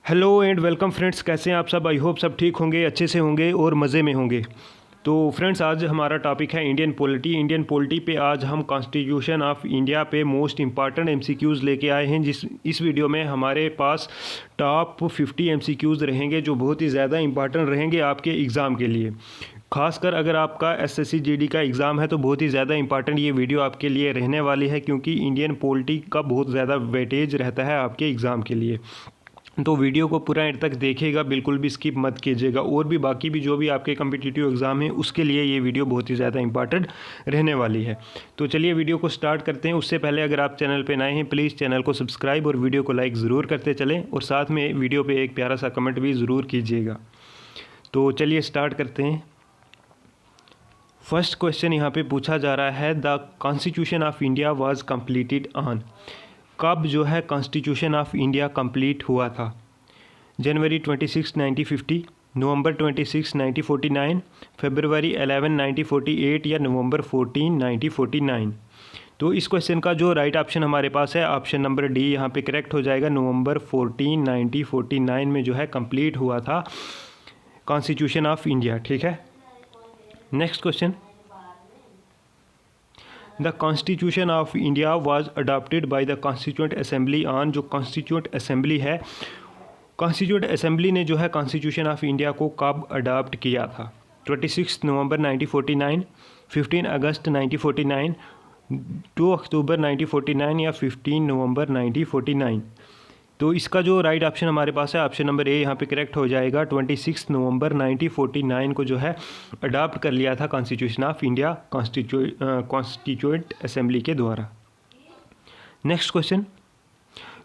Hello and welcome friends, कैसे हैं आप सब। आई होप सब ठीक होंगे, अच्छे से होंगे और मज़े में होंगे। तो फ्रेंड्स, आज हमारा टॉपिक है इंडियन पॉलिटी। इंडियन पॉलिटी पे आज हम कॉन्स्टिट्यूशन ऑफ इंडिया पे मोस्ट इंपॉर्टेंट एमसीक्यूज़ लेके आए हैं। इस वीडियो में हमारे पास टॉप 50 एमसीक्यूज़ रहेंगे जो बहुत ही ज़्यादा इंपॉर्टेंट रहेंगे आपके एग्ज़ाम के लिए। खासकर अगर आपका एसएससी जीडी का एग्ज़ाम है तो बहुत ही ज़्यादा इंपॉर्टेंट ये वीडियो आपके लिए रहने वाली है, क्योंकि इंडियन पॉलिटी का बहुत ज़्यादा वेटेज रहता है आपके एग्ज़ाम के लिए। तो वीडियो को पूरा एंड तक देखिएगा, बिल्कुल भी स्किप मत कीजिएगा। और भी बाकी भी जो भी आपके कम्पिटिटिव एग्ज़ाम है उसके लिए ये वीडियो बहुत ही ज़्यादा इंपॉर्टेंट रहने वाली है। तो चलिए वीडियो को स्टार्ट करते हैं। उससे पहले अगर आप चैनल पे नए हैं प्लीज़ चैनल को सब्सक्राइब और वीडियो को लाइक ज़रूर करते चलें, और साथ में वीडियो पर एक प्यारा सा कमेंट भी ज़रूर कीजिएगा। तो चलिए स्टार्ट करते हैं। फर्स्ट क्वेश्चन यहाँ पे पूछा जा रहा है, the constitution of India was completed on. कब जो है कॉन्स्टिट्यूशन ऑफ इंडिया कंप्लीट हुआ था? जनवरी 26, 1950, नवंबर 26, 1949, फरवरी 11, 1948 या नवंबर 14, 1949। तो इस क्वेश्चन का जो राइट ऑप्शन हमारे पास है ऑप्शन नंबर डी यहाँ पे करेक्ट हो जाएगा। नवंबर 14, 1949 में जो है कंप्लीट हुआ था कॉन्स्टिट्यूशन ऑफ इंडिया। ठीक है, next question, the constitution of India was adopted by the constituent assembly on. जो कॉन्स्टिट्यूएंट असेंबली है, कॉन्स्टिट्यूएंट असेंबली ने जो है कॉन्स्टिट्यूशन ऑफ इंडिया को कब अडॉप्ट किया था? 26 नवंबर 1949, 15 अगस्त 1949, 2 अक्टूबर 1949 या 15 नवंबर 1949। तो इसका जो राइट ऑप्शन हमारे पास है ऑप्शन नंबर ए यहाँ पे करेक्ट हो जाएगा। 26 नवंबर 1949 को जो है अडॉप्ट कर लिया था constitution of India constituent assembly के द्वारा। Next question,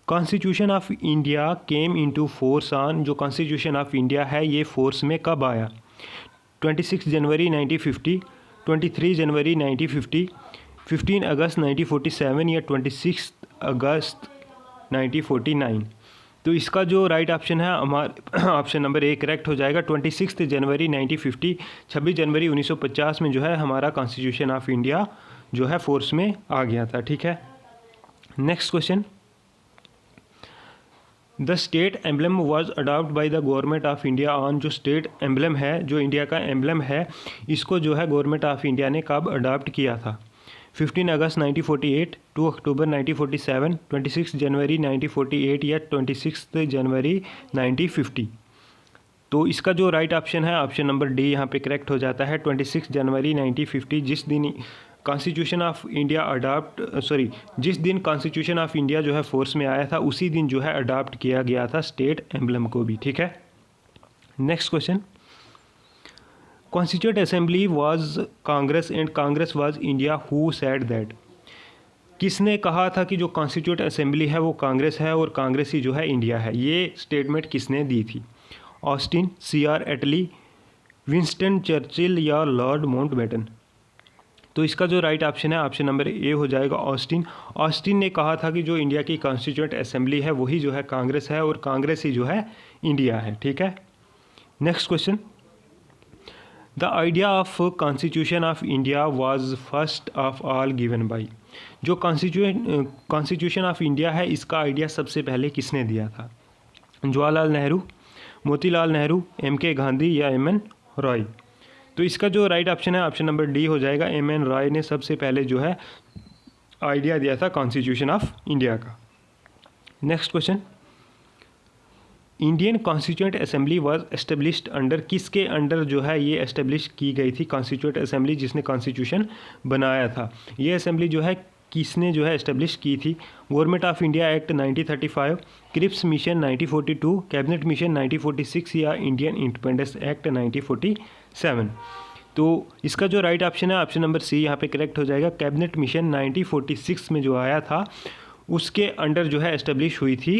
constitution of India came into force on. जो कॉन्स्टिट्यूशन ऑफ इंडिया है ये फोर्स में कब आया? 26 जनवरी 1950, 23 जनवरी 1950, 15 अगस्त 1947 या 26 अगस्त 1949। तो इसका जो राइट ऑप्शन है हमारे ऑप्शन नंबर ए करेक्ट हो जाएगा। 26 जनवरी 1950, 26 जनवरी 1950 में जो है हमारा कॉन्स्टिट्यूशन ऑफ इंडिया जो है फोर्स में आ गया था। ठीक है, next question, the state emblem was adopt by the government of India on. जो स्टेट एम्बलम है, जो इंडिया का एम्बलम है, इसको जो है गवर्नमेंट ऑफ इंडिया ने कब अडॉप्ट किया था? 15 अगस्त 1948, 2 अक्टूबर 1947, 26 जनवरी 1948 या 26 जनवरी 1950। तो इसका जो राइट ऑप्शन है ऑप्शन नंबर डी यहाँ पे करेक्ट हो जाता है। 26 जनवरी 1950 जिस दिन कॉन्स्टिट्यूशन ऑफ इंडिया जिस दिन कॉन्स्टिट्यूशन ऑफ इंडिया जो है फोर्स में आया था उसी दिन जो है अडॉप्ट किया गया था स्टेट एम्बलम को भी। ठीक है, next question, constituent assembly was Congress and Congress was India, who said that. किसने कहा था कि जो कॉन्स्टिट्यूएंट असेंबली है वो कांग्रेस है और कांग्रेस ही जो है इंडिया है? ये स्टेटमेंट किसने दी थी? ऑस्टिन, सीआर एटली, विंस्टन चर्चिल या लॉर्ड माउंटबेटन। तो इसका जो राइट ऑप्शन है ऑप्शन नंबर ए हो जाएगा, ऑस्टिन। ऑस्टिन ने कहा था कि जो इंडिया की कॉन्स्टिट्यूएंट असेंबली है वही जो है कांग्रेस है और कांग्रेस ही जो है इंडिया है। ठीक है, next question, the idea of constitution of India was first of all given by. जो कॉन्स्टिट्यूशन ऑफ इंडिया है इसका आइडिया सबसे पहले किसने दिया था? जवाहरलाल नेहरू, मोतीलाल नेहरू, एम.के. गांधी या एम.एन. रॉय। तो इसका जो राइट ऑप्शन है ऑप्शन नंबर डी हो जाएगा। एम.एन. रॉय ने सबसे पहले जो है आइडिया दिया था कॉन्स्टिट्यूशन ऑफ इंडिया का। Next question, Indian constituent assembly was established under. किसके अंडर जो है ये एस्टेब्लिश की गई थी कॉन्स्टिट्यूएंट असेंबली जिसने कॉन्स्टिट्यूशन बनाया था? ये असेंबली जो है किसने जो है एस्टेब्लिश की थी? Government of India act 1935, Cripps mission 1942, cabinet mission 1946 या इंडियन इंडिपेंडेंस एक्ट 1947। तो इसका जो राइट ऑप्शन है ऑप्शन नंबर सी यहाँ पे करेक्ट हो जाएगा। कैबिनेट मिशन 1946 में जो आया था उसके अंडर जो है एस्टेब्लिश हुई थी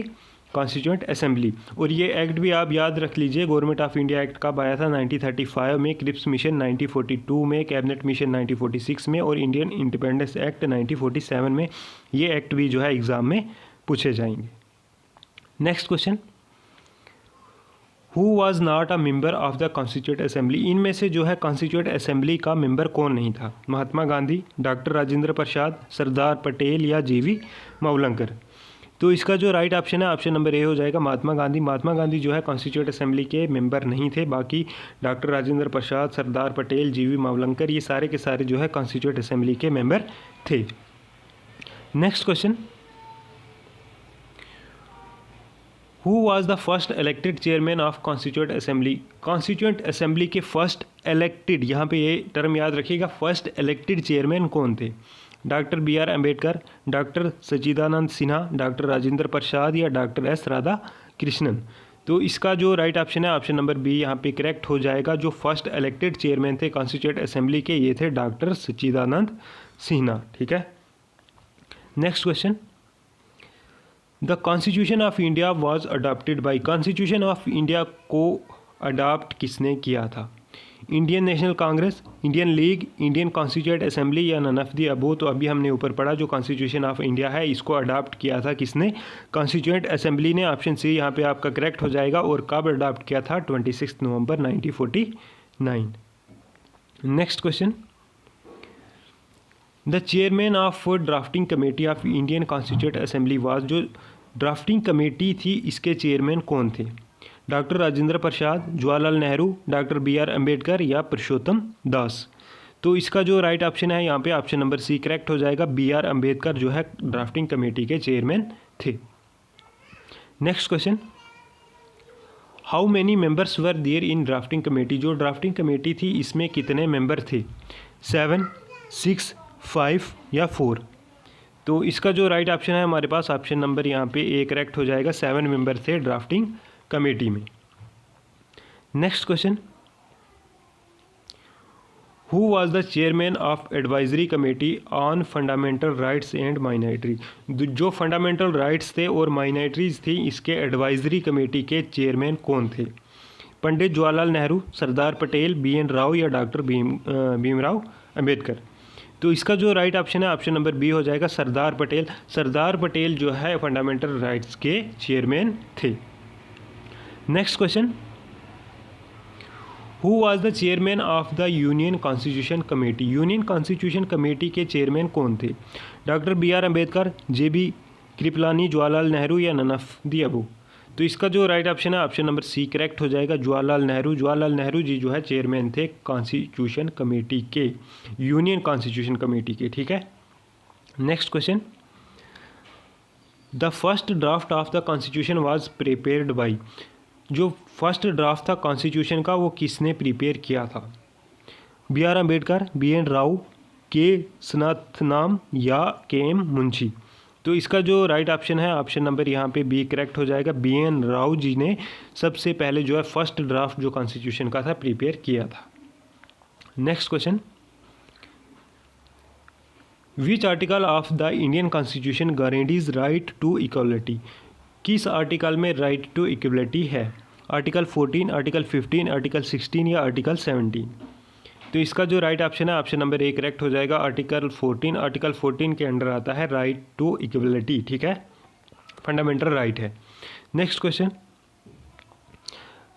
कॉन्स्टिट्यूएंट असेंबली। और ये एक्ट भी आप याद रख लीजिए, गवर्नमेंट ऑफ इंडिया एक्ट कब आया था? 1935 में, क्रिप्स मिशन 1942 में, कैबिनेट मिशन 1946 में और इंडियन इंडिपेंडेंस एक्ट 1947 में। ये एक्ट भी जो है एग्ज़ाम में पूछे जाएंगे। Next question, who was not a member of the constituent assembly. इनमें से जो है कॉन्स्टिट्यूएंट असेंबली का मेंबर कौन नहीं था? महात्मा गांधी, डॉक्टर राजेंद्र प्रसाद, सरदार पटेल या जीवी मावलंकर। तो इसका जो राइट ऑप्शन है ऑप्शन नंबर ए हो जाएगा महात्मा गांधी। महात्मा गांधी जो है कॉन्स्टिट्यूंट असेंबली के मेंबर नहीं थे, बाकी डॉक्टर राजेंद्र प्रसाद, सरदार पटेल, जीवी मावलंकर ये सारे के सारे जो है कॉन्स्टिट्यूंट असेंबली के मेंबर थे। Next question, who was the first elected chairman of constituent assembly? Constituent assembly के फर्स्ट इलेक्टेड, यहाँ पे ये टर्म याद रखिएगा, फर्स्ट इलेक्टेड चेयरमैन कौन थे? Doctor B R Ambedkar, doctor Sachchidanand Sinha, doctor Rajendra Prasad या डॉक्टर एस राधा कृष्णन? तो इसका जो राइट ऑप्शन है ऑप्शन नंबर बी यहाँ पे करेक्ट हो जाएगा। जो फर्स्ट इलेक्टेड चेयरमैन थे कॉन्स्टिट्यूंट असेंबली के ये थे डॉक्टर सच्चिदानंद सिन्हा। ठीक है, next question, the constitution of India was adopted by? Constitution of India को अडॉप्ट किसने किया था? Indian National Congress, Indian league, Indian constituent assembly या नन ऑफ द अबोव? तो अभी हमने ऊपर पढ़ा जो कॉन्स्टिट्यूशन ऑफ इंडिया है इसको अडॉप्ट किया था किसने? कॉन्स्टिट्यूंट असेंबली ने। ऑप्शन सी यहाँ पे आपका करेक्ट हो जाएगा। और कब अडॉप्ट किया था? 26 नवंबर 1949। Next question, the chairman of drafting committee of Indian constituent assembly was? जो ड्राफ्टिंग कमेटी थी इसके चेयरमैन कौन थे? Doctor Rajendra Prasad, Jawaharlal Nehru, doctor B R Ambedkar या पुरुषोत्तम दास? तो इसका जो राइट ऑप्शन है यहाँ पे ऑप्शन नंबर सी करेक्ट हो जाएगा। बी आर अम्बेडकर जो है ड्राफ्टिंग कमेटी के चेयरमैन थे। Next question, how many members were there in drafting committee? जो ड्राफ्टिंग कमेटी थी इसमें कितने मेंबर थे? 7, 6, 5 या 4? तो इसका जो राइट ऑप्शन है हमारे पास ऑप्शन नंबर यहाँ पे ए करेक्ट हो जाएगा। 7 मेंबर थे ड्राफ्टिंग कमेटी में। Next question, who was the chairman of advisory committee on fundamental rights and minority? जो फंडामेंटल राइट्स थे और माइनॉरिटीज़ थी इसके एडवाइजरी कमेटी के चेयरमैन कौन थे? पंडित जवाहरलाल नेहरू, सरदार पटेल, बी एन राव या डॉक्टर भीमराव अम्बेडकर? तो इसका जो राइट ऑप्शन है ऑप्शन नंबर बी हो जाएगा, सरदार पटेल। सरदार पटेल जो है फंडामेंटल राइट्स के चेयरमैन थे। Next question, who was the chairman of the union constitution committee? Union constitution committee के चेयरमैन कौन थे? Doctor B R Ambedkar, J B Kripalani, Jawaharlal Nehru या नन ऑफ द अबोव? तो इसका जो राइट ऑप्शन है ऑप्शन नंबर सी करेक्ट हो जाएगा, जवाहरलाल नेहरू। जवाहरलाल नेहरू जी जो है चेयरमैन थे कॉन्स्टिट्यूशन कमेटी के, यूनियन कॉन्स्टिट्यूशन कमेटी के। ठीक है, next question, the first draft of the constitution was prepared by? जो फर्स्ट ड्राफ्ट था कॉन्स्टिट्यूशन का वो किसने प्रिपेयर किया था? B R Ambedkar, B N Rau, K Santhanam या के एम मुंशी? तो इसका जो राइट ऑप्शन है ऑप्शन नंबर यहाँ पे बी करेक्ट हो जाएगा। बी एन राव जी ने सबसे पहले जो है फर्स्ट ड्राफ्ट जो कॉन्स्टिट्यूशन का था प्रिपेयर किया था। Next question, which article of the Indian constitution guarantees right to equality? किस आर्टिकल में राइट टू इक्वलिटी है? आर्टिकल 14, आर्टिकल 15, आर्टिकल 16 या आर्टिकल 17? तो इसका जो राइट ऑप्शन है ऑप्शन नंबर ए करेक्ट हो जाएगा, आर्टिकल 14। आर्टिकल 14 के अंडर आता है राइट टू इक्वलिटी। ठीक है, फंडामेंटल राइट है। Next question,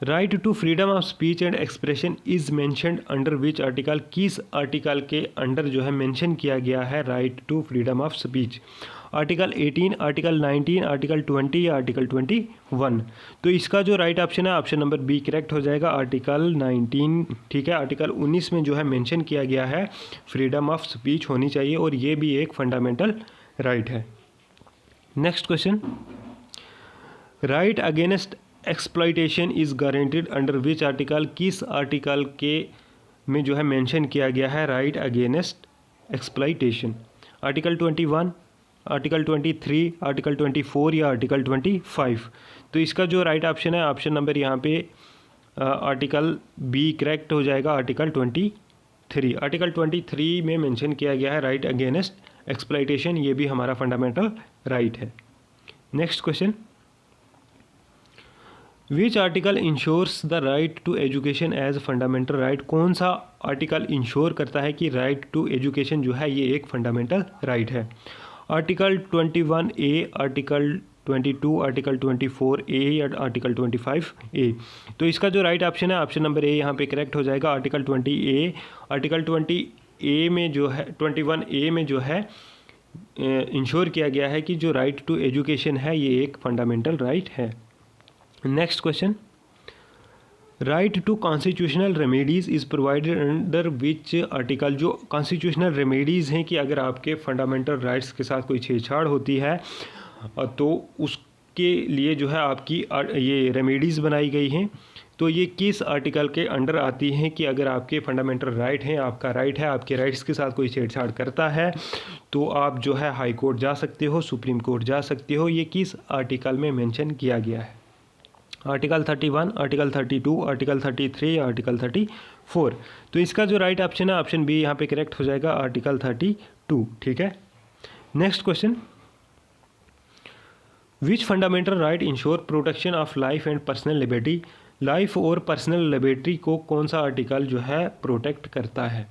right to freedom of speech and expression is mentioned under which article? किस आर्टिकल के अंडर जो है मेंशन किया गया है right to freedom of speech? Article 18, article 19, article 20 या आर्टिकल 21? तो इसका जो राइट ऑप्शन है ऑप्शन नंबर बी करेक्ट हो जाएगा, आर्टिकल 19। ठीक है, आर्टिकल 19 में जो है मेंशन किया गया है फ्रीडम ऑफ स्पीच होनी चाहिए और ये भी एक फंडामेंटल राइट है। Next question, right against exploitation is guaranteed under which article? किस आर्टिकल के में जो है मेंशन किया गया है right against exploitation? Article 21, article 23, article 24 या आर्टिकल 25? तो इसका जो राइट ऑप्शन है ऑप्शन नंबर यहाँ पे आर्टिकल बी करेक्ट हो जाएगा, आर्टिकल 23। आर्टिकल 23 में मेंशन किया गया है राइट अगेंस्ट एक्सप्लॉइटेशन, ये भी हमारा फंडामेंटल राइट है। Next question, which article ensures the right to education as fundamental right? कौन सा आर्टिकल इंश्योर करता है कि राइट टू एजुकेशन जो है ये एक फंडामेंटल राइट है? Article 21A, article 22, article 24A या आर्टिकल 25A? तो इसका जो राइट ऑप्शन है ऑप्शन नंबर ए यहाँ पे करेक्ट हो जाएगा, आर्टिकल 20A। आर्टिकल 20A में जो है 21A में जो है इंश्योर किया गया है कि जो राइट टू एजुकेशन है ये एक फंडामेंटल राइट है। Next question, right to constitutional remedies is provided under which article. जो कॉन्स्टिट्यूशनल रेमेडीज़ हैं कि अगर आपके फंडामेंटल राइट्स के साथ कोई छेड़छाड़ होती है तो उसके लिए जो है आपकी ये रेमेडीज़ बनाई गई हैं। तो ये किस आर्टिकल के अंडर आती हैं कि अगर आपके फंडामेंटल राइट हैं, आपका राइट है, आपके राइट्स के साथ कोई छेड़छाड़ करता है तो आप जो है हाई कोर्ट जा सकते हो, सुप्रीम कोर्ट जा सकते हो। ये किस आर्टिकल में मेंशन किया गया है? आर्टिकल 31, आर्टिकल 32, आर्टिकल 33 या आर्टिकल 34। तो इसका जो राइट ऑप्शन है ऑप्शन बी यहाँ पे करेक्ट हो जाएगा, आर्टिकल 32। ठीक है। Next question, which fundamental right ensure protection of life and personal liberty. Life और पर्सनल लिबर्टी को कौन सा आर्टिकल जो है प्रोटेक्ट करता है?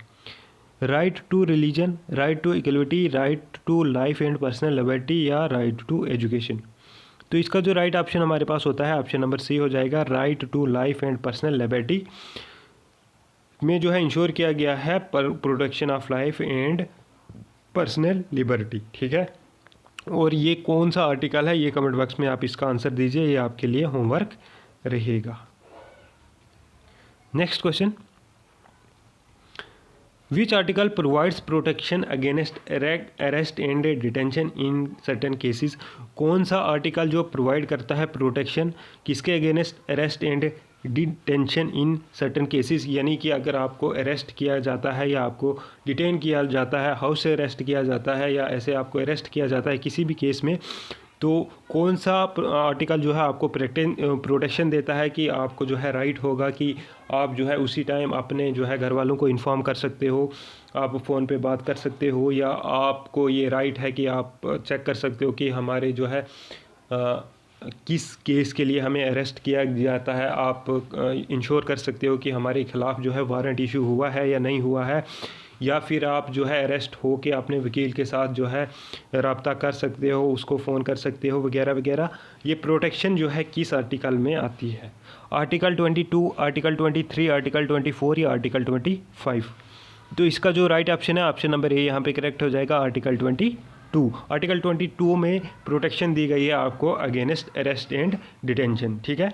Right to religion, right to equality, right to life and personal liberty या राइट टू एजुकेशन। तो इसका जो राइट ऑप्शन हमारे पास होता है ऑप्शन नंबर सी हो जाएगा, right to life and personal liberty में जो है इंश्योर किया गया है protection of life and personal liberty. ठीक है। और ये कौन सा आर्टिकल है ये कमेंट बॉक्स में आप इसका आंसर दीजिए, ये आपके लिए होमवर्क रहेगा। Next question, which article provides protection against arrest and detention in certain cases. कौन सा आर्टिकल जो प्रोवाइड करता है प्रोटेक्शन किसके against arrest and detention in certain cases, यानी कि अगर आपको अरेस्ट किया जाता है या आपको डिटेन किया जाता है, हाउस से अरेस्ट किया जाता है या ऐसे आपको अरेस्ट किया जाता है किसी भी केस में, तो कौन सा आर्टिकल जो है आपको प्रोटेक्शन देता है कि आपको जो है राइट होगा कि आप जो है उसी टाइम अपने जो है घर वालों को इन्फॉर्म कर सकते हो, आप फ़ोन पे बात कर सकते हो, या आपको ये राइट है कि आप चेक कर सकते हो कि हमारे जो है किस केस के लिए हमें अरेस्ट किया जाता है। आप इंश्योर कर सकते हो कि हमारे ख़िलाफ़ जो है वारंट इशू हुआ है या नहीं हुआ है, या फिर आप जो है अरेस्ट हो के अपने वकील के साथ जो है रब्ता कर सकते हो, उसको फ़ोन कर सकते हो वगैरह वगैरह। ये प्रोटेक्शन जो है किस आर्टिकल में आती है? आर्टिकल 22, आर्टिकल 23, आर्टिकल 24 या आर्टिकल 25। तो इसका जो राइट ऑप्शन है ऑप्शन नंबर ए यहाँ पे करेक्ट हो जाएगा, आर्टिकल 22। आर्टिकल 22 में प्रोटेक्शन दी गई है आपको अगेंस्ट अरेस्ट एंड डिटेंशन। ठीक है।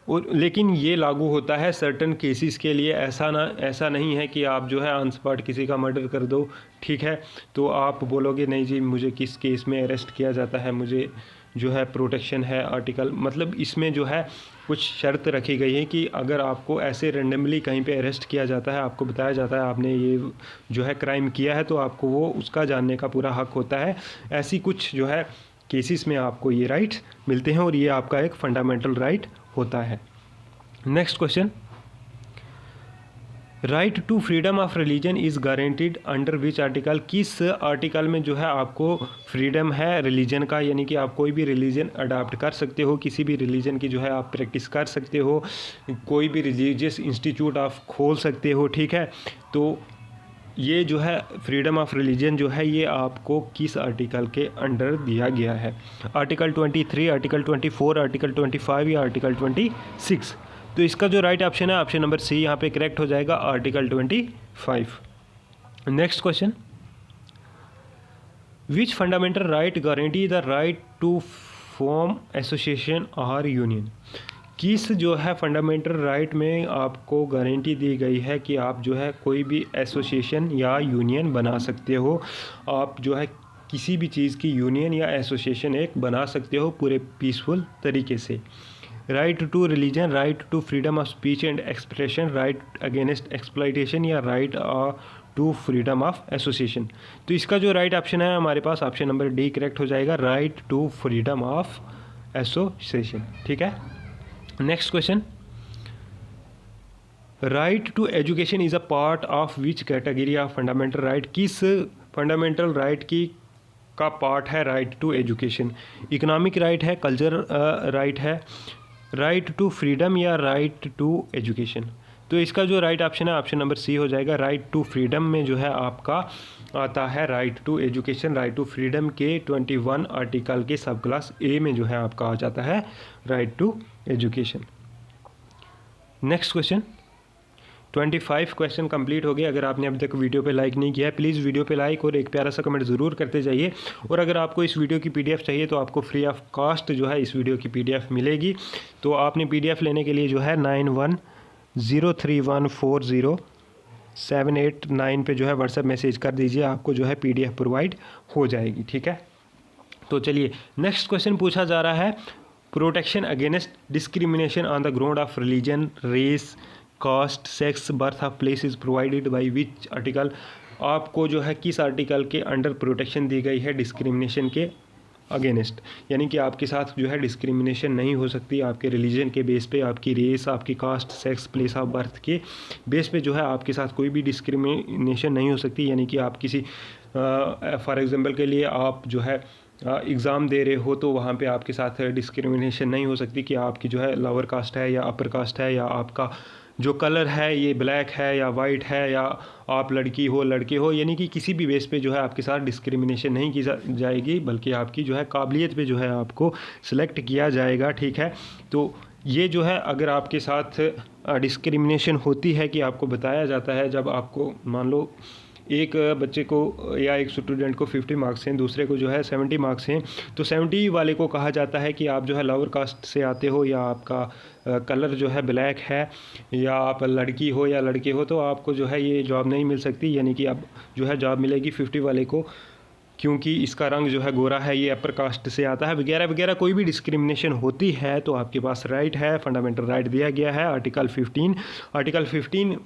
और लेकिन ये लागू होता है सर्टन केसेस के लिए, ऐसा नहीं है कि आप जो है ऑन स्पॉट किसी का मर्डर कर दो। ठीक है। तो आप बोलोगे नहीं जी मुझे किस केस में अरेस्ट किया जाता है, मुझे जो है प्रोटेक्शन है आर्टिकल, मतलब इसमें जो है कुछ शर्त रखी गई है कि अगर आपको ऐसे रेंडमली कहीं पे अरेस्ट किया जाता है, आपको बताया जाता है आपने ये जो है क्राइम किया है, तो आपको वो उसका जानने का पूरा हक होता है। ऐसी कुछ जो है केसेस में आपको ये राइट्स मिलते हैं और ये आपका एक फंडामेंटल राइट होता है। Next question, right to freedom of religion is guaranteed under which article. किस आर्टिकल में जो है आपको फ्रीडम है रिलीजन का, यानी कि आप कोई भी रिलीजन अडॉप्ट कर सकते हो, किसी भी रिलीजन की जो है आप प्रैक्टिस कर सकते हो, कोई भी रिलीजियस इंस्टीट्यूट आप खोल सकते हो। ठीक है। तो ये जो है फ्रीडम ऑफ रिलीजन जो है ये आपको किस आर्टिकल के अंडर दिया गया है? आर्टिकल 23, आर्टिकल 24, आर्टिकल 25 या आर्टिकल 26। तो इसका जो राइट ऑप्शन है ऑप्शन नंबर सी यहाँ पे करेक्ट हो जाएगा, article 25। Next question, which fundamental right guarantee the right to form association और यूनियन। किस जो है फंडामेंटल राइट में आपको गारंटी दी गई है कि आप जो है कोई भी एसोसिएशन या यूनियन बना सकते हो, आप जो है किसी भी चीज़ की यूनियन या एसोसिएशन एक बना सकते हो पूरे पीसफुल तरीके से। Right to religion, right to freedom of speech and expression, right against exploitation या right to freedom of association. तो इसका जो राइट ऑप्शन है हमारे पास ऑप्शन नंबर डी करेक्ट हो जाएगा, right to freedom of association. ठीक है। Next question, right to education is a part of which category of fundamental right. किस फंडामेंटल राइट की का पार्ट है right to education? Economic right है, culture right है, राइट टू फ्रीडम या right to education. तो इसका जो राइट ऑप्शन है ऑप्शन नंबर सी हो जाएगा, राइट टू फ्रीडम में जो है आपका आता है right to education. Right to freedom के 21 आर्टिकल के सब क्लास ए में जो है आपका आ जाता है right to education. Next question, 25 question complete हो गए। अगर आपने अभी तक वीडियो पे लाइक नहीं किया है प्लीज़ वीडियो पे लाइक और एक प्यारा सा कमेंट ज़रूर करते जाइए। और अगर आपको इस वीडियो की पीडीएफ चाहिए तो आपको फ्री ऑफ कॉस्ट जो है इस वीडियो की पीडीएफ मिलेगी। तो आपने पीडीएफ लेने के लिए जो है 9103140789 पे जो है व्हाट्सएप मैसेज कर दीजिए, आपको जो है पीडीएफ प्रोवाइड हो जाएगी। ठीक है, तो चलिए नेक्स्ट क्वेश्चन पूछा जा रहा है, protection against discrimination on the ground of religion, race, caste, sex, birth of place is provided by which article. आपको जो है किस आर्टिकल के अंडर प्रोटेक्शन दी गई है डिस्क्रिमिनेशन के अगेंस्ट, यानी कि आपके साथ जो है डिस्क्रिमिनेशन नहीं हो सकती आपके रिलीजन के बेस पे, आपकी रेस, आपकी caste, sex, place of birth के बेस पे जो है आपके साथ कोई भी डिस्क्रिमिनेशन नहीं हो सकती। यानी कि आप किसी फॉर एग्जांपल के लिए आप जो है एग्ज़ाम दे रहे हो तो वहाँ पे आपके साथ डिस्क्रिमिनेशन नहीं हो सकती कि आपकी जो है लोअर कास्ट है या अपर कास्ट है, या आपका जो कलर है ये ब्लैक है या वाइट है, या आप लड़की हो लड़के हो, यानी कि किसी भी बेस पे जो है आपके साथ डिस्क्रिमिनेशन नहीं की जाएगी, बल्कि आपकी जो है काबिलियत पे जो है आपको सिलेक्ट किया जाएगा। ठीक है, तो ये जो है अगर आपके साथ डिस्क्रिमिनेशन होती है कि आपको बताया जाता है, जब आपको मान लो एक बच्चे को या एक स्टूडेंट को 50 मार्क्स हैं, दूसरे को जो है 70 मार्क्स हैं, तो 70 वाले को कहा जाता है कि आप जो है लोअर कास्ट से आते हो, या आपका कलर जो है ब्लैक है, या आप लड़की हो या लड़के हो, तो आपको जो है ये जॉब नहीं मिल सकती। यानी कि अब जो है जॉब मिलेगी 50 वाले को, क्योंकि इसका रंग जो है गोरा है, ये अपर कास्ट से आता है, वगैरह वगैरह। कोई भी डिस्क्रिमिनेशन होती है तो आपके पास राइट है, फंडामेंटल राइट दिया गया है आर्टिकल 15। आर्टिकल 15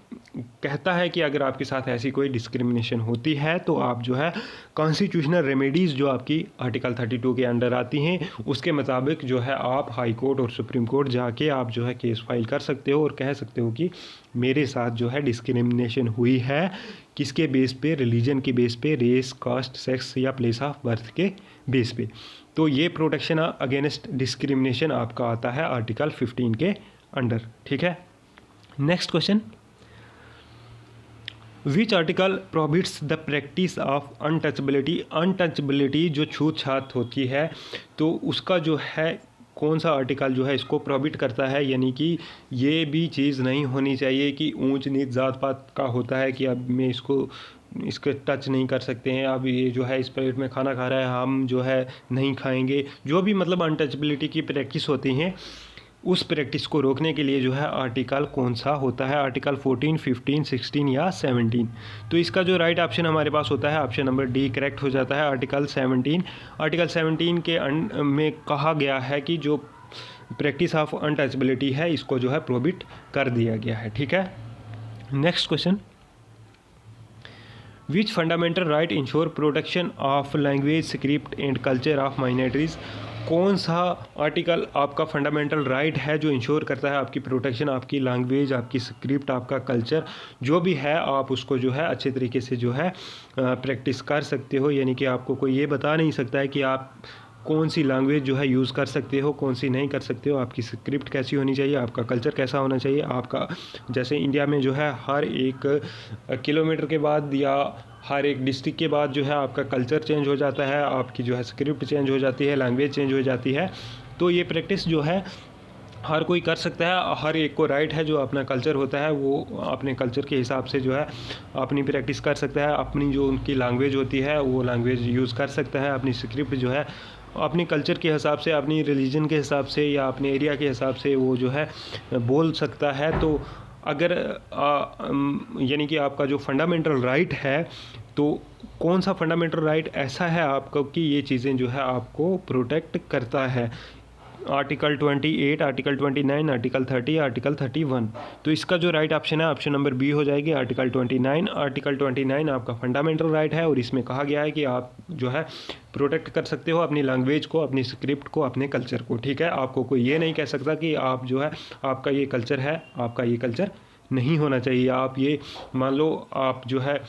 कहता है कि अगर आपके साथ ऐसी कोई डिस्क्रिमिनेशन होती है तो आप जो है कॉन्स्टिट्यूशनल रेमेडीज़ जो आपकी आर्टिकल 32 के अंडर आती हैं उसके मुताबिक जो है आप हाई कोर्ट और सुप्रीम कोर्ट जाके आप जो है केस फाइल कर सकते हो और कह सकते हो कि मेरे साथ जो है डिस्क्रिमिनेशन हुई है, किसके बेस पे, रिलीजन के बेस पे, रेस, कास्ट, सेक्स या प्लेस ऑफ बर्थ के बेस पे। तो ये प्रोटेक्शन अगेंस्ट डिस्क्रिमिनेशन आपका आता है आर्टिकल 15 के अंडर। ठीक है, next question, which article prohibits the practice of untouchability. Untouchability जो छूत छात होती है तो उसका जो है कौन सा आर्टिकल जो है इसको प्रोहिबिट करता है, यानी कि ये भी चीज़ नहीं होनी चाहिए कि ऊंच नीच जात पात का होता है कि अब मैं इसके टच नहीं कर सकते हैं, अब ये जो है इस प्लेट में खाना खा रहा है हम जो है नहीं खाएंगे। जो भी मतलब अनटचबिलिटी की प्रैक्टिस होती हैं उस प्रैक्टिस को रोकने के लिए जो है आर्टिकल कौन सा होता है, आर्टिकल 14, 15, 16 या 17। तो इसका जो राइट ऑप्शन हमारे पास होता है ऑप्शन नंबर डी करेक्ट हो जाता है, आर्टिकल 17। आर्टिकल 17 के में कहा गया है कि जो प्रैक्टिस ऑफ अनटचबिलिटी है इसको जो है प्रोहिबिट कर दिया गया है। ठीक है, next question, which fundamental right ensure protection of language, script and culture of minorities. कौन सा आर्टिकल आपका फंडामेंटल राइट है जो इंश्योर करता है आपकी प्रोटेक्शन, आपकी लैंग्वेज, आपकी स्क्रिप्ट, आपका कल्चर जो भी है आप उसको जो है अच्छे तरीके से जो है प्रैक्टिस कर सकते हो। यानी कि आपको कोई ये बता नहीं सकता है कि आप कौन सी लैंग्वेज जो है यूज़ कर सकते हो, कौन सी नहीं कर सकते हो, आपकी स्क्रिप्ट कैसी होनी चाहिए, आपका कल्चर कैसा होना चाहिए। आपका जैसे इंडिया में जो है हर एक किलोमीटर के बाद या हर एक डिस्ट्रिक्ट के बाद जो है आपका कल्चर चेंज हो जाता है, आपकी जो है स्क्रिप्ट चेंज हो जाती है, लैंग्वेज चेंज हो जाती है। तो ये प्रैक्टिस जो है हर कोई कर सकता है, हर एक को राइट है, जो अपना कल्चर होता है वो अपने कल्चर के हिसाब से जो है अपनी प्रैक्टिस कर सकता है, अपनी जो उनकी लैंग्वेज होती है वो लैंग्वेज यूज़ कर सकता है, अपनी स्क्रिप्ट जो है अपने कल्चर के हिसाब से, अपनी रिलीजन के हिसाब से या अपने एरिया के हिसाब से वो जो है बोल सकता है। तो अगर यानी कि आपका जो फंडामेंटल राइट है तो कौन सा फंडामेंटल राइट ऐसा है आपको कि ये चीज़ें जो है आपको प्रोटेक्ट करता है, आर्टिकल 28, आर्टिकल 29, आर्टिकल 30, आर्टिकल 31। तो इसका जो राइट ऑप्शन है ऑप्शन नंबर बी हो जाएगी, आर्टिकल 29। आर्टिकल 29 आपका फंडामेंटल राइट है और इसमें कहा गया है कि आप जो है प्रोटेक्ट कर सकते हो अपनी लैंग्वेज को, अपनी स्क्रिप्ट को, अपने कल्चर को। ठीक है, आपको कोई ये नहीं कह सकता कि आप जो है आपका ये कल्चर है, आपका ये कल्चर नहीं होना चाहिए। आप ये मान लो आप जो है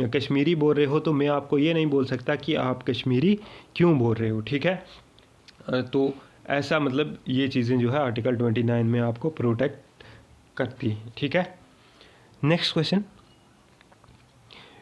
कश्मीरी बोल रहे हो तो मैं आपको ये नहीं बोल सकता कि आप कश्मीरी क्यों बोल रहे हो। ठीक है, तो ऐसा मतलब ये चीज़ें जो है आर्टिकल 29 में आपको प्रोटेक्ट करती हैं। ठीक है, next question,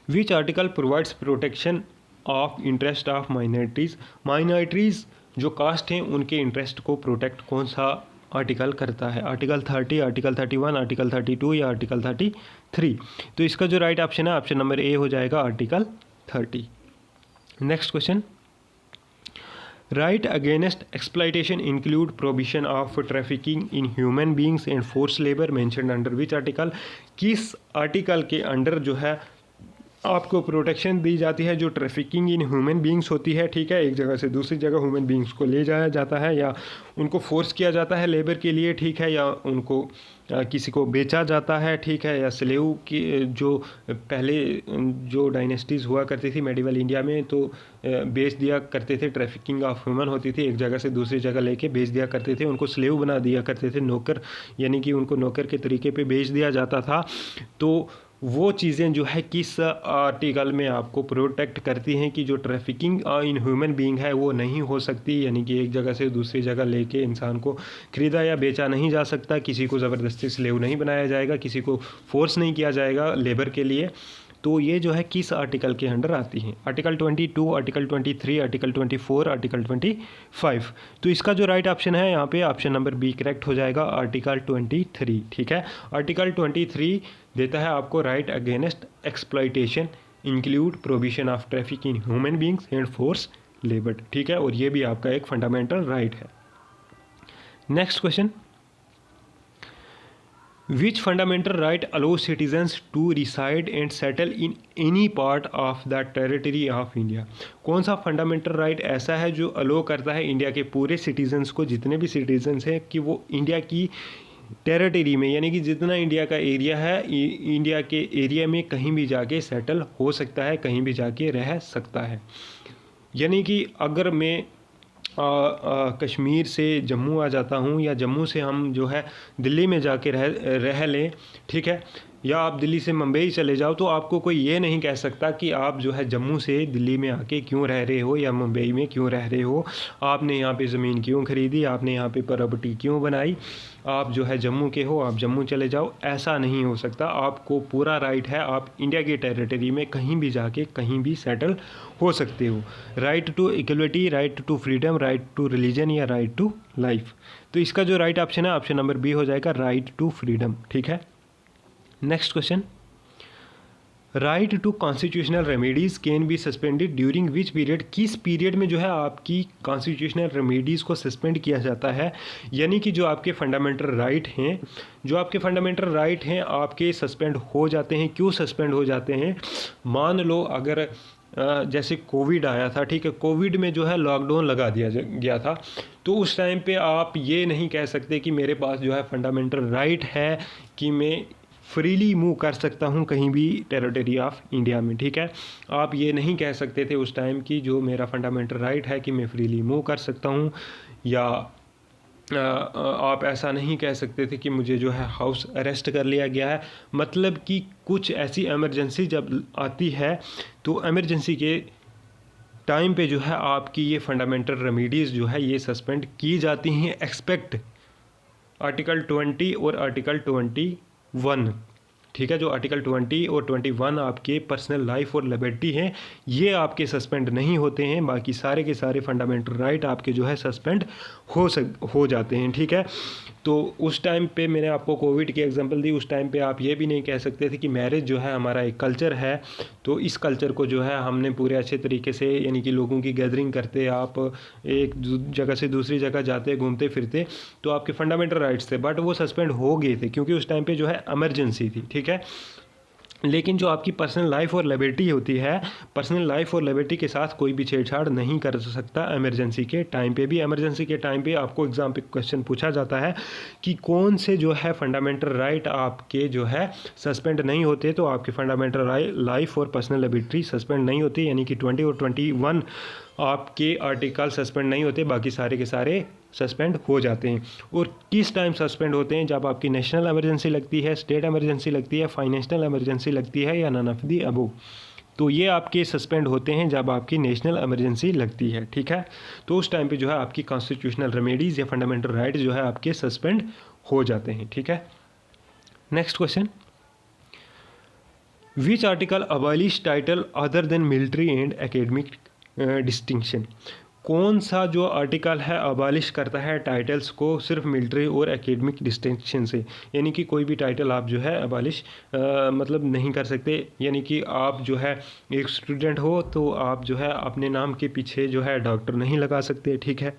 which article provides protection of interest of minorities. Minorities जो कास्ट हैं उनके इंटरेस्ट को प्रोटेक्ट कौन सा आर्टिकल करता है, आर्टिकल 30, आर्टिकल 31, आर्टिकल 32 या आर्टिकल 33। तो इसका जो राइट ऑप्शन है, ऑप्शन नंबर ए हो जाएगा, article 30। Next question, right against exploitation include provision of trafficking in human beings and force labour mentioned under which article? किस आर्टिकल के अंडर जो है आपको प्रोटेक्शन दी जाती है जो ट्रैफिकिंग इन ह्यूमन बींग्स होती है, ठीक है, एक जगह से दूसरी जगह ह्यूमन बींग्स को ले जाया जाता है या उनको फोर्स किया जाता है लेबर के लिए, ठीक है, या उनको किसी को बेचा जाता है, ठीक है, या स्लेव की जो पहले जो डायनेस्टीज़ हुआ करती थी मेडिवल इंडिया में, तो बेच दिया करते थे, ट्रैफिकिंग ऑफ ह्यूमन होती थी, एक जगह से दूसरी जगह लेके बेच दिया करते थे, उनको स्लेव बना दिया करते थे, नौकर, यानी कि उनको नौकर के तरीके पे बेच दिया जाता था। तो वो चीज़ें जो है किस आर्टिकल में आपको प्रोटेक्ट करती हैं कि जो ट्रैफिकिंग इन ह्यूमन बीइंग है वो नहीं हो सकती, यानी कि एक जगह से दूसरी जगह लेके इंसान को ख़रीदा या बेचा नहीं जा सकता, किसी को ज़बरदस्ती स्लेव नहीं बनाया जाएगा, किसी को फोर्स नहीं किया जाएगा लेबर के लिए। तो ये जो है किस आर्टिकल के अंडर आती हैं? Article 22, article 23, article 24, article 25। तो इसका जो राइट ऑप्शन है यहाँ पे ऑप्शन नंबर बी करेक्ट हो जाएगा, आर्टिकल 23, ठीक है। आर्टिकल 23 देता है आपको right against exploitation include provision of traffic in human beings and force labour, ठीक है, और ये भी आपका एक फंडामेंटल राइट है। Next question, Which fundamental right allows citizens to reside and settle in any part of the territory of India? कौन सा फंडामेंटल राइट ऐसा है जो अलो करता है इंडिया के पूरे सिटीजन्स को, जितने भी सिटीजन्स हैं, कि वो इंडिया की टेरिटरी में, यानी कि जितना इंडिया का एरिया है, इंडिया के एरिया में कहीं भी जाके सेटल हो सकता है, कहीं भी जाके रह सकता है। यानी कि अगर मैं कश्मीर से जम्मू आ जाता हूँ, या जम्मू से हम जो है दिल्ली में जाके रह लें, ठीक है, या आप दिल्ली से मुंबई चले जाओ, तो आपको कोई ये नहीं कह सकता कि आप जो है जम्मू से दिल्ली में आके क्यों रह रहे हो या मुंबई में क्यों रह रहे हो, आपने यहाँ पे ज़मीन क्यों खरीदी, आपने यहाँ पे प्रॉपर्टी क्यों बनाई, आप जो है जम्मू के हो, आप जम्मू चले जाओ, ऐसा नहीं हो सकता। आपको पूरा राइट है, आप इंडिया की टेरिटरी में कहीं भी जाके कहीं भी सेटल हो सकते हो। Right to equality, right to freedom, right to religion या राइट टू लाइफ। तो इसका जो राइट ऑप्शन है, ऑप्शन नंबर बी हो जाएगा, राइट टू फ्रीडम, ठीक है। Next question, right to constitutional remedies can be suspended during which period? किस पीरियड में जो है आपकी कॉन्स्टिट्यूशनल रेमेडीज़ को सस्पेंड किया जाता है? यानी कि जो आपके फंडामेंटल राइट हैं, जो आपके फंडामेंटल राइट हैं आपके सस्पेंड हो जाते हैं। क्यों सस्पेंड हो जाते हैं? मान लो अगर जैसे कोविड आया था, ठीक है, कोविड में जो है लॉकडाउन लगा दिया गया था, तो उस टाइम पे आप ये नहीं कह सकते कि मेरे पास जो है फंडामेंटल राइट है कि मैं फ्रीली मूव कर सकता हूँ कहीं भी टेरिटरी ऑफ इंडिया में, ठीक है। आप ये नहीं कह सकते थे उस टाइम की जो मेरा फंडामेंटल राइट है कि मैं फ्रीली मूव कर सकता हूँ, या आप ऐसा नहीं कह सकते थे कि मुझे जो है हाउस अरेस्ट कर लिया गया है। मतलब कि कुछ ऐसी इमरजेंसी जब आती है तो इमरजेंसी के टाइम पे जो है आपकी ये फंडामेंटल रेमेडीज़ जो है ये सस्पेंड की जाती हैं एक्सपेक्ट आर्टिकल 20 और आर्टिकल 21, ठीक है। जो आर्टिकल 20 और 21 आपके पर्सनल लाइफ और लिबर्टी हैं, ये आपके सस्पेंड नहीं होते हैं। बाकी सारे के सारे फंडामेंटल राइट आपके जो है सस्पेंड हो जाते हैं, ठीक है। तो उस टाइम पे मैंने आपको कोविड की एग्जांपल दी, उस टाइम पे आप ये भी नहीं कह सकते थे कि मैरिज जो है हमारा एक कल्चर है, तो इस कल्चर को जो है हमने पूरे अच्छे तरीके से, यानी कि लोगों की गैदरिंग करते, आप एक जगह से दूसरी जगह जाते घूमते फिरते, तो आपके फंडामेंटल राइट्स थे, बट वो सस्पेंड हो गए थे क्योंकि उस टाइम पे जो है इमरजेंसी थी, ठीक है। लेकिन जो आपकी पर्सनल लाइफ और लिबर्टी होती है, पर्सनल लाइफ और लिबर्टी के साथ कोई भी छेड़छाड़ नहीं कर सकता इमरजेंसी के टाइम पे भी। इमरजेंसी के टाइम पे आपको एग्जाम पे क्वेश्चन पूछा जाता है कि कौन से जो है फंडामेंटल राइट आपके जो है सस्पेंड नहीं होते, तो आपके फंडामेंटल लाइफ और पर्सनल लिबर्टी सस्पेंड नहीं होती, यानी कि 20 और 21 आपके आर्टिकल सस्पेंड नहीं होते, बाकी सारे के सारे सस्पेंड हो जाते हैं। और किस टाइम सस्पेंड होते हैं? जब आपकी नेशनल इमरजेंसी लगती है, स्टेट इमरजेंसी लगती है, फाइनेंशियल इमरजेंसी लगती है, या नन ऑफ द अबव। तो ये आपके सस्पेंड होते हैं जब आपकी नेशनल इमरजेंसी लगती है, ठीक है। तो उस टाइम पे जो है आपकी कॉन्स्टिट्यूशनल रेमेडीज़ या फंडामेंटल राइट जो है आपके सस्पेंड हो जाते हैं, ठीक है। Next question, which article abolish title other than military and academic distinction? कौन सा जो आर्टिकल है अबालिश करता है टाइटल्स को सिर्फ मिलिट्री और एकेडमिक डिस्टिंक्शन से, यानी कि कोई भी टाइटल आप जो है अबालिश मतलब नहीं कर सकते। यानी कि आप जो है एक स्टूडेंट हो तो आप जो है अपने नाम के पीछे जो है डॉक्टर नहीं लगा सकते, ठीक है।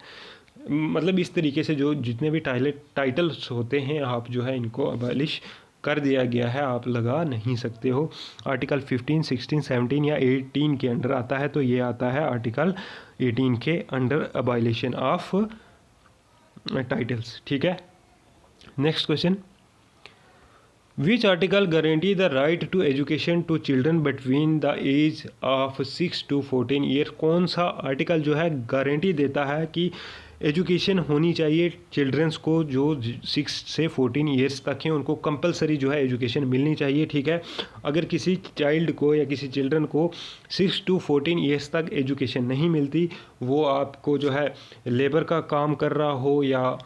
मतलब इस तरीके से जो जितने भी टाइटल्स होते हैं आप जो है इनको अबालिश कर दिया गया है, आप लगा नहीं सकते हो। आर्टिकल 15, 16, 17 या 18 के अंडर आता है, तो ये आता है आर्टिकल 18 के अंडर अबाइलेशन ऑफ टाइटल्स, ठीक है। Next question, which article guarantee the right to education to children between the age of 6 to 14 year. कौन सा आर्टिकल जो है गारंटी देता है कि एजुकेशन होनी चाहिए चिल्ड्रंस को जो 6 से 14 ईयर्स तक हैं, उनको कंपलसरी जो है एजुकेशन मिलनी चाहिए, ठीक है। अगर किसी चाइल्ड को या किसी चिल्ड्रन को 6 to 14 ईयर्स तक एजुकेशन नहीं मिलती, वो आपको जो है लेबर का काम कर रहा हो या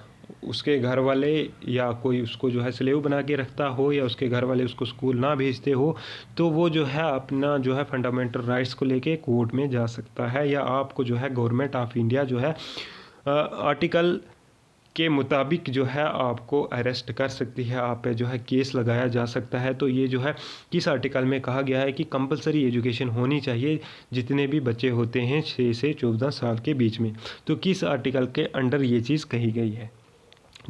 उसके घर वाले या कोई उसको जो है स्लेव बना के रखता हो या उसके घर वाले उसको स्कूल ना भेजते हो, तो वो जो है अपना जो है फंडामेंटल राइट्स को लेके कोर्ट में जा सकता है, या आपको जो है गवर्नमेंट ऑफ इंडिया जो है आर्टिकल के मुताबिक जो है आपको अरेस्ट कर सकती है, आप पे जो है केस लगाया जा सकता है। तो ये जो है किस आर्टिकल में कहा गया है कि कंपलसरी एजुकेशन होनी चाहिए जितने भी बच्चे होते हैं 6 से 14 साल के बीच में, तो किस आर्टिकल के अंडर ये चीज़ कही गई है।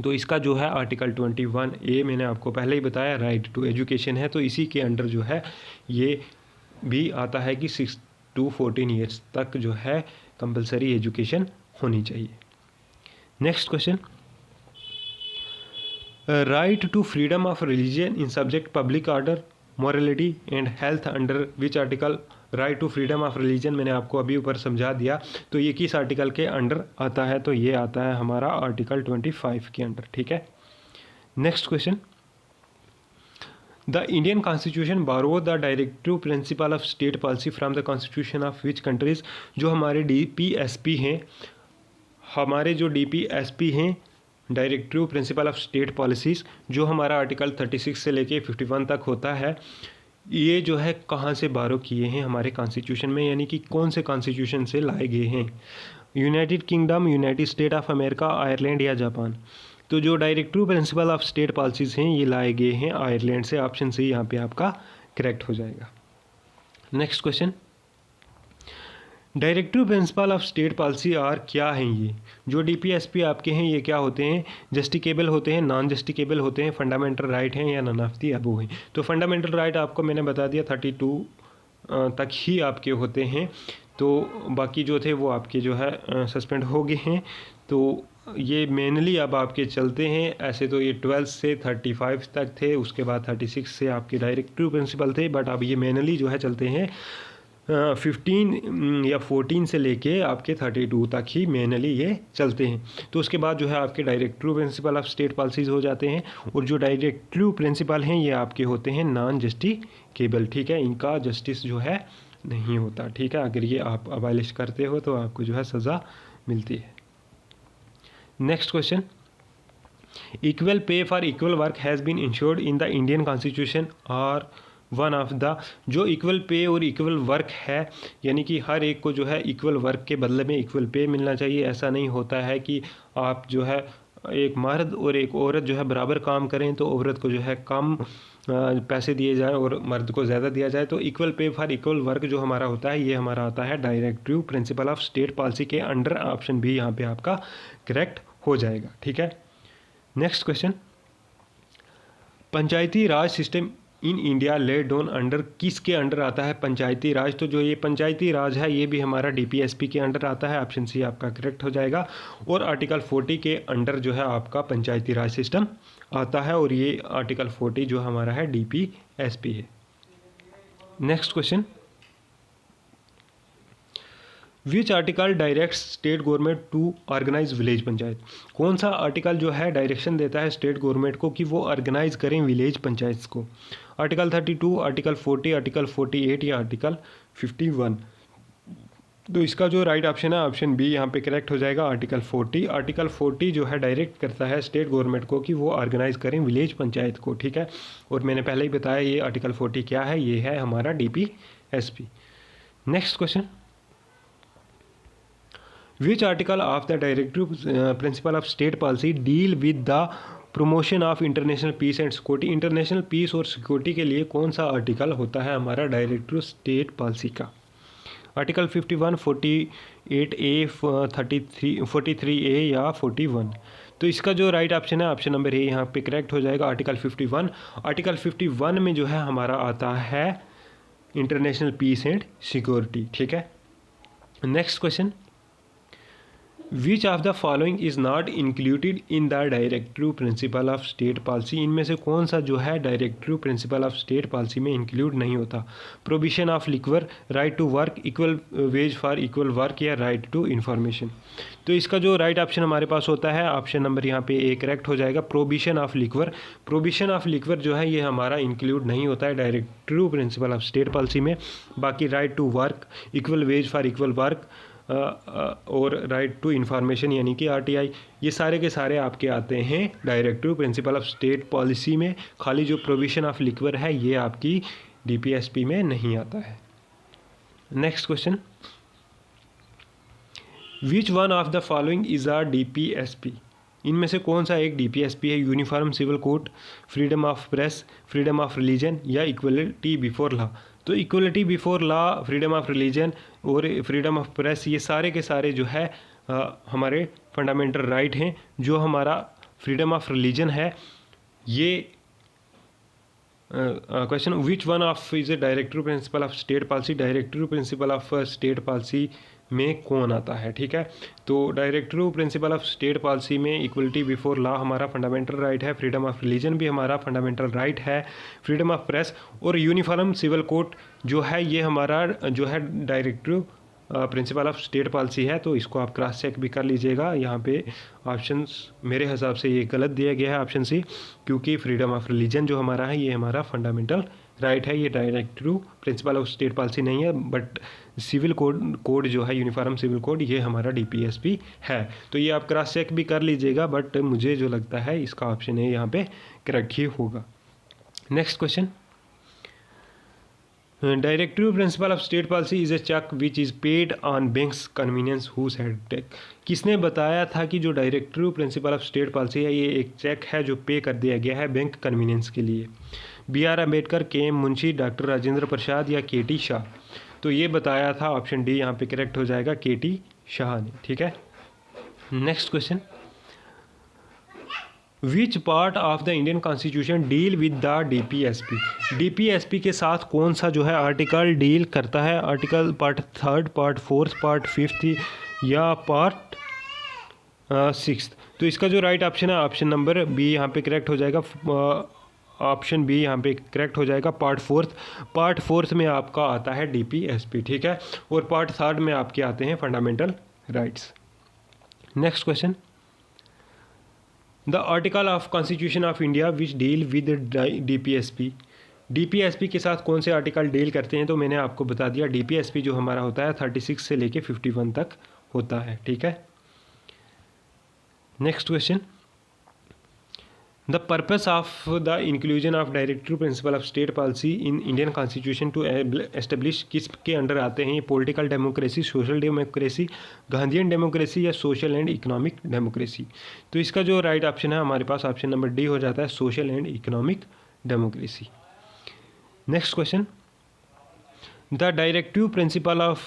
तो इसका जो है आर्टिकल 21A मैंने आपको पहले ही बताया, राइट टू एजुकेशन है, तो इसी के अंडर जो है ये भी आता है कि 6 to 14 ईयर्स तक जो है कंपलसरी एजुकेशन होनी चाहिए। Next question, right to freedom of religion in subject public order, morality and health under which article. Right to freedom of religion मैंने आपको अभी ऊपर समझा दिया, तो ये किस आर्टिकल के अंडर आता है, तो ये आता है हमारा आर्टिकल 25 के अंडर, ठीक है। Next question, the Indian constitution borrow the directive principle of state policy from the constitution of which countries. जो हमारे DPSP हैं, हमारे जो DPSP हैं directive principle of state policies, जो हमारा आर्टिकल 36 से लेके 51 तक होता है, ये जो है कहाँ से बारो किए हैं हमारे कॉन्स्टिट्यूशन में, यानी कि कौन से कॉन्स्टिट्यूशन से लाए गए हैं। United kingdom, United state of America, Ireland या जापान। तो जो directive principle of state policies हैं ये लाए गए हैं आयरलैंड से। ऑप्शन सी यहाँ पे आपका करेक्ट हो जाएगा। Next question, directive principle of state policy are क्या हैं ये। जो DPSP आपके हैं ये क्या होते हैं, जस्टिकेबल होते हैं, नॉन जस्टिकेबल होते हैं, फंडामेंटल राइट हैं या नन ऑफ दी अबव हैं। तो फंडामेंटल राइट आपको मैंने बता दिया 32 तक ही आपके होते हैं, तो बाकी जो थे वो आपके जो है सस्पेंड हो गए हैं। तो ये मेनली अब आपके चलते हैं, ऐसे तो ये 12 से 35 तक थे, उसके बाद 36 से आपके डायरेक्टिव प्रिंसिपल थे, बट अब ये मेनली जो है चलते हैं 15 या 14 से लेके आपके 32 तक ही मेनली ये चलते हैं। तो उसके बाद जो है आपके directive principle of state policies हो जाते हैं, और जो डायरेक्टिव प्रिंसिपल हैं ये आपके होते हैं नॉन जस्टिकेबल, ठीक है। इनका जस्टिस जो है नहीं होता, ठीक है। अगर ये आप अबालिश करते हो तो आपको जो है सज़ा मिलती है। Next question, equal pay for equal work has been ensured in the Indian constitution और वन ऑफ द। जो इक्वल पे और इक्वल वर्क है, यानी कि हर एक को जो है इक्वल वर्क के बदले में इक्वल पे मिलना चाहिए। ऐसा नहीं होता है कि आप जो है एक मर्द और एक औरत जो है बराबर काम करें तो औरत को जो है कम पैसे दिए जाएं और मर्द को ज़्यादा दिया जाए। तो equal pay for equal work जो हमारा होता है ये हमारा आता है directive principle of state policy के अंडर। ऑप्शन भी यहाँ पे आपका करेक्ट हो जाएगा, ठीक है। Next question, Panchayati Raj system in India laid down under, किसके अंडर आता है पंचायती राज। तो जो ये पंचायती राज है ये भी हमारा DPSP के अंडर आता है। ऑप्शन सी आपका करेक्ट हो जाएगा। और आर्टिकल 40 के अंडर जो है आपका पंचायती राज सिस्टम आता है, और ये आर्टिकल 40 जो हमारा है DPSP है। Next question, which article directs state government to organise village panchayat. कौन सा आर्टिकल जो है डायरेक्शन देता है स्टेट गवर्नमेंट को कि वो ऑर्गेनाइज करें विलेज पंचायत को। आर्टिकल 32, आर्टिकल 40, आर्टिकल 48 या आर्टिकल 51। तो इसका जो राइट ऑप्शन है ऑप्शन बी यहाँ पे करेक्ट हो जाएगा, आर्टिकल 40। आर्टिकल 40 जो है डायरेक्ट करता है स्टेट गवर्नमेंट को कि वो ऑर्गेनाइज करें विलेज पंचायत को, ठीक है। और मैंने पहले ही बताया ये आर्टिकल 40 क्या है, ये है हमारा DPSP। Next question, which article of the directive principle of state policy deal with the promotion of international peace and security. International peace और सिक्योरिटी के लिए कौन सा आर्टिकल होता है हमारा डायरेक्टिव स्टेट पॉलिसी का? आर्टिकल 51, 48A, 43A या 41। तो इसका जो राइट ऑप्शन है ऑप्शन नंबर ए यहाँ पे करेक्ट हो जाएगा, आर्टिकल 51। आर्टिकल 51 में जो है हमारा आता है इंटरनेशनल पीस एंड सिक्योरिटी, ठीक है। Next question, which of the following is not included in the directive principle of state policy. इनमें से कौन सा जो है directive principle of state policy में इंक्लूड नहीं होता? Provision of liquor, right to work, equal wage for equal work या राइट टू इन्फॉर्मेशन। तो इसका जो राइट ऑप्शन हमारे पास होता है ऑप्शन नंबर यहाँ पे ए करेक्ट हो जाएगा, provision of liquor. Provision of liquor जो है ये हमारा इंक्लूड नहीं होता है directive principle of state policy में। बाकी right to work, equal wage for equal work और राइट टू इन्फॉर्मेशन यानी कि RTI, ये सारे के सारे आपके आते हैं directive principle of state policy में। खाली जो प्रोविजन ऑफ लिक्वर है ये आपकी DPSP में नहीं आता है। Next question, which one of the following is a DPSP। इनमें से कौन सा एक DPSP है? Uniform civil code, freedom of press, freedom of religion या इक्वलिटी बिफोर लॉ। तो equality before law, freedom of religion और फ्रीडम ऑफ प्रेस ये सारे के सारे जो है हमारे फंडामेंटल राइट हैं। जो हमारा फ्रीडम ऑफ रिलीजन है ये question, which one of is a directive principle of state policy. Directive principle of state policy में कौन आता है, ठीक है। तो directive principle of state policy में इक्वलिटी बिफोर लॉ हमारा फंडामेंटल राइट है, फ्रीडम ऑफ रिलीजन भी हमारा फंडामेंटल राइट है, फ्रीडम ऑफ प्रेस और यूनिफॉर्म सिविल कोड जो है ये हमारा जो है directive principle of state policy है। तो इसको आप क्रॉस चेक भी कर लीजिएगा। यहाँ पे ऑप्शंस मेरे हिसाब से ये गलत दिया गया है ऑप्शन सी, क्योंकि फ्रीडम ऑफ रिलीजन जो हमारा है ये हमारा फंडामेंटल राइट है, ये directive principle of state policy नहीं है। बट सिविल कोड जो है यूनिफॉर्म सिविल कोड ये हमारा DPSP है। तो ये आप क्रॉस चेक भी कर लीजिएगा, बट मुझे जो लगता है इसका ऑप्शन है यहाँ पे करेक्ट ही होगा। Next question, directive principle of state policy is a check which is paid on banks convenience whose head take. किसने बताया था कि जो directive principle of state policy है ये एक चेक है जो पे कर दिया गया है बैंक कन्वीनियंस के लिए? BR Ambedkar, KM Munshi, doctor Rajendra Prasad या KT शाह। तो ये बताया था ऑप्शन डी यहाँ पे करेक्ट हो जाएगा, KT शाह ने, ठीक है। Next question, which part of the Indian constitution deal with the DPSP। DPSP के साथ कौन सा जो है आर्टिकल डील करता है? आर्टिकल पार्ट 3, पार्ट 4, पार्ट 5 या पार्ट 6। तो इसका जो राइट ऑप्शन है ऑप्शन नंबर बी यहाँ पे करेक्ट हो जाएगा, ऑप्शन बी यहाँ पे करेक्ट हो जाएगा, पार्ट 4। पार्ट 4 में आपका आता है DPSP, ठीक है, और पार्ट 3 में आपके आते हैं fundamental rights. Next question, the article of constitution of India which deal with DPSP। DPSP के साथ कौन से आर्टिकल डील करते हैं? तो मैंने आपको बता दिया, DPSP जो हमारा होता है 36 से लेके 51 तक होता है, ठीक है। Next question, the purpose of the inclusion of directive principle of state policy in Indian constitution to establish किसके अंडर आते हैं? ये political democracy, social democracy, Gandhian democracy या सोशल एंड इकोनॉमिक डेमोक्रेसी। तो इसका जो राइट ऑप्शन है हमारे पास ऑप्शन नंबर डी हो जाता है, social and economic democracy. Next question, the directive principle of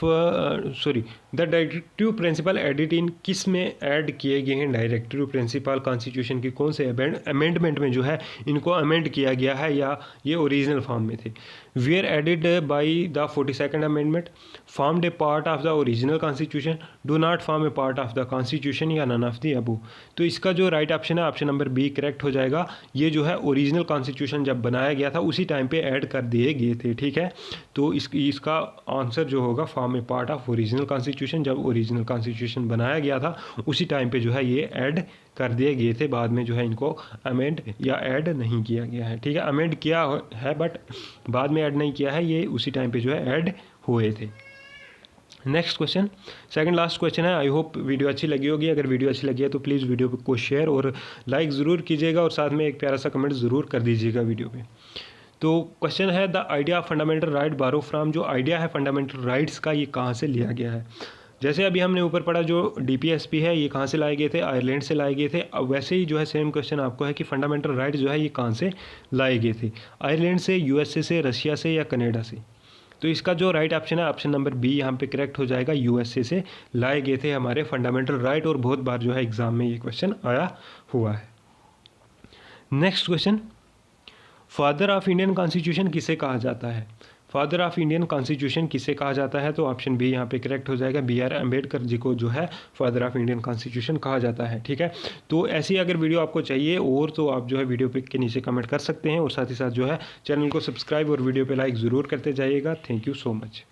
the directive principle added in किस में ऐड किए गए हैं? डायरेक्टिव प्रिंसिपल कॉन्स्टिट्यूशन की कौन से अमेंडमेंट में जो है इनको अमेंड किया गया है या ये ओरिजिनल फॉर्म में थे? Were added by the 42nd amendment, formed a part of the original constitution, do not form a part of the constitution या नन ऑफ द अबव। तो इसका जो राइट ऑप्शन है ऑप्शन नंबर बी करेक्ट हो जाएगा। ये जो है ओरिजिनल कॉन्स्टिट्यूशन जब बनाया गया था उसी टाइम पे ऐड कर दिए गए थे, ठीक है। तो इसका आंसर जो होगा form a part of original constitution, जब ओरिजिनल कॉन्स्टिट्यूशन बनाया गया था उसी टाइम पे जो है ये ऐड कर दिए गए थे। बाद में जो है इनको अमेंड या ऐड नहीं किया गया है, ठीक है। अमेंड किया है बट बाद में ऐड नहीं किया है, ये उसी टाइम पे जो है ऐड हुए थे। Next question, second last question है। आई होप वीडियो अच्छी लगी होगी। अगर वीडियो अच्छी लगी है तो प्लीज़ वीडियो को शेयर और लाइक ज़रूर कीजिएगा और साथ में एक प्यारा सा कमेंट ज़रूर कर दीजिएगा वीडियो पे। तो क्वेश्चन है, the idea of fundamental right बारो फ्राम। जो आइडिया है फंडामेंटल राइट्स का ये कहाँ से लिया गया है? जैसे अभी हमने ऊपर पढ़ा जो DPSP है ये कहाँ से लाए गए थे, आयरलैंड से लाए गए थे। अब वैसे ही जो है सेम क्वेश्चन आपको है कि फंडामेंटल राइट जो है ये कहाँ से लाए गए थे, आयरलैंड से, USA से, रशिया से या कनाडा से। तो इसका जो राइट ऑप्शन है ऑप्शन नंबर बी यहाँ पे करेक्ट हो जाएगा, USA से लाए गए थे हमारे फंडामेंटल राइट, और बहुत बार जो है एग्जाम में ये क्वेश्चन आया हुआ है। Next question, father of Indian constitution किसे कहा जाता है, फादर ऑफ इंडियन कॉन्स्टिट्यूशन किसे कहा जाता है, तो ऑप्शन बी यहाँ पे करेक्ट हो जाएगा, BR अम्बेडकर जी को जो है फादर ऑफ इंडियन कॉन्स्टिट्यूशन कहा जाता है। ठीक है, तो ऐसी अगर वीडियो आपको चाहिए और तो आप जो है वीडियो पे के नीचे कमेंट कर सकते हैं, और साथ ही साथ जो है चैनल को सब्सक्राइब और वीडियो पे लाइक ज़रूर करते जाइएगा। Thank you so much.